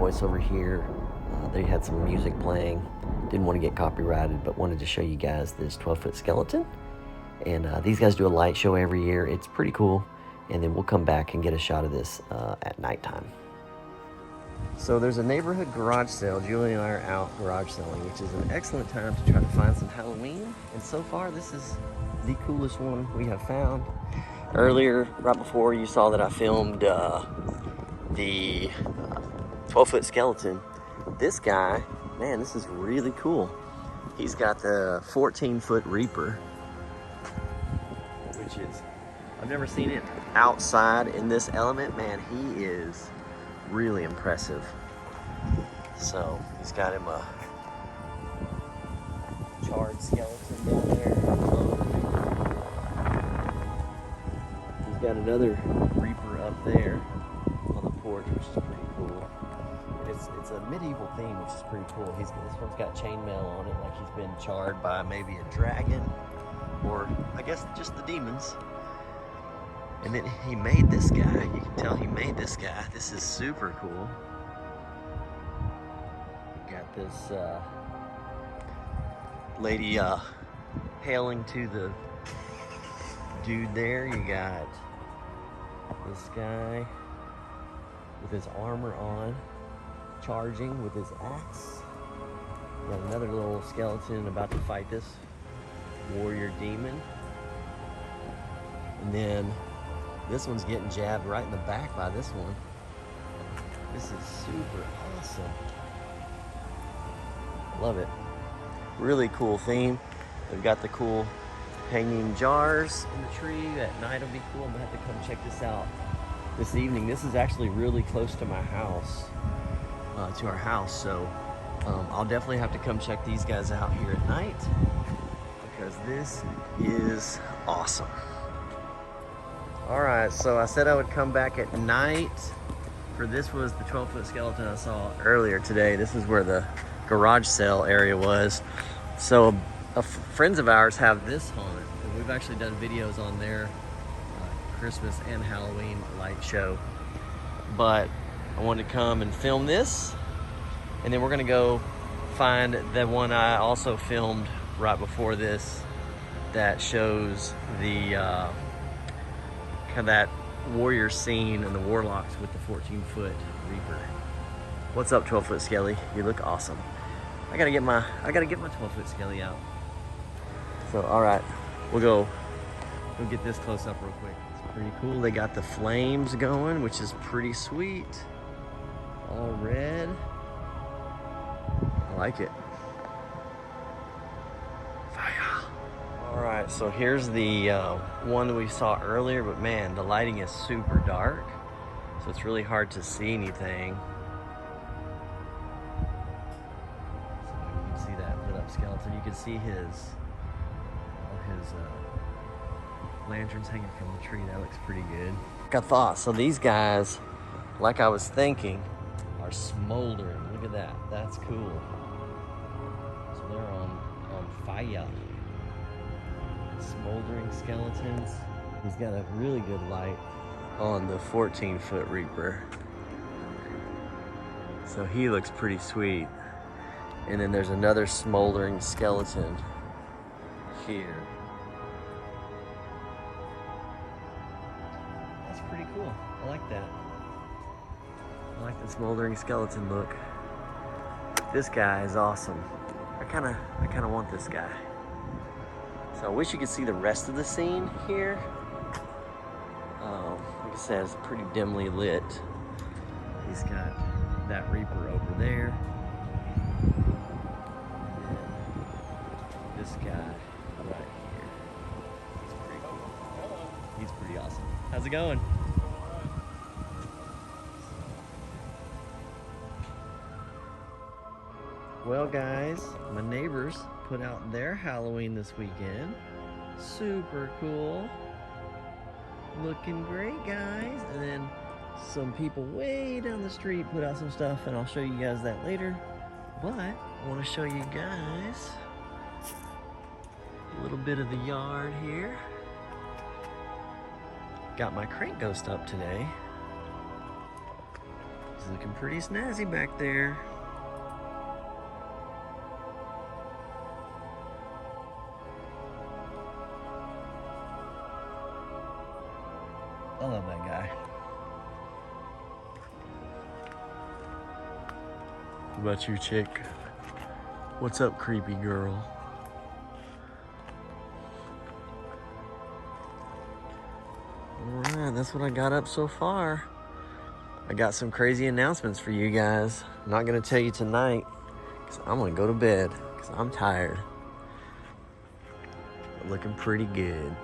voiceover here. They had some music playing. Didn't want to get copyrighted, but wanted to show you guys this 12-foot skeleton. And these guys do a light show every year. It's pretty cool. And then we'll come back and get a shot of this at nighttime. So there's a neighborhood garage sale. Julie and I are out garage selling, which is an excellent time to try to find some Halloween. And so far, this is the coolest one we have found. Earlier, right before, you saw that I filmed the 12-foot skeleton. This guy, man, this is really cool. He's got the 14-foot Reaper, which is, I've never seen it outside in this element. Man, he is really impressive. So he's got him a charred skeleton down there. He's got another Reaper up there on the porch, which is pretty cool. It's a medieval theme, which is pretty cool. This one's got chainmail on it, like he's been charred by maybe a dragon, or I guess just the demons. And then he made this guy. You can tell he made this guy. This is super cool. Got this lady hailing to the dude there. You got this guy with his armor on, charging with his axe. You got another little skeleton about to fight this warrior demon. And then this one's getting jabbed right in the back by this one. This is super awesome. Love it. Really cool theme. They've got the cool hanging jars in the tree. At night will be cool. I'm gonna have to come check this out this evening. This is actually really close to my house, to our house. So I'll definitely have to come check these guys out here at night, because this is awesome. All right, so I said I would come back at night. This was the 12-foot skeleton I saw earlier today. This is where the garage sale area was. So friends of ours have this haunt, and we've actually done videos on their Christmas and Halloween light show. But I wanted to come and film this, and then we're gonna go find the one I also filmed right before this that shows the kind of that warrior scene and the warlocks with the 14-foot Reaper. What's up, 12-foot Skelly? You look awesome. I gotta get my 12-foot Skelly out. So all right, we'll get this close up real quick. It's pretty cool. They got the flames going, which is pretty sweet. All red. I like it. All right, so here's the one that we saw earlier, but man, the lighting is super dark, so it's really hard to see anything. So you can see that lit up skeleton. You can see his lanterns hanging from the tree. That looks pretty good. Like I thought, so these guys, like I was thinking, are smoldering. Look at that, that's cool. So they're on fire. Smoldering skeletons. He's got a really good light on the 14-foot Reaper. So he looks pretty sweet. And then there's another smoldering skeleton here. That's pretty cool. I like that. I like the smoldering skeleton look. This guy is awesome. I kinda want this guy. So I wish you could see the rest of the scene here. Like I said, it's pretty dimly lit. He's got that Reaper over there. And this guy right here. He's pretty cool. He's pretty awesome. How's it going? Well guys, my neighbors put out their Halloween this weekend. Super cool. Looking great, guys. And then some people way down the street put out some stuff, and I'll show you guys that later. But I want to show you guys a little bit of the yard here. Got my crank ghost up today. It's looking pretty snazzy back there. I love that guy. What about you, chick? What's up, creepy girl? Alright, that's what I got up so far. I got some crazy announcements for you guys. I'm not gonna tell you tonight, because I'm gonna go to bed, because I'm tired. But looking pretty good.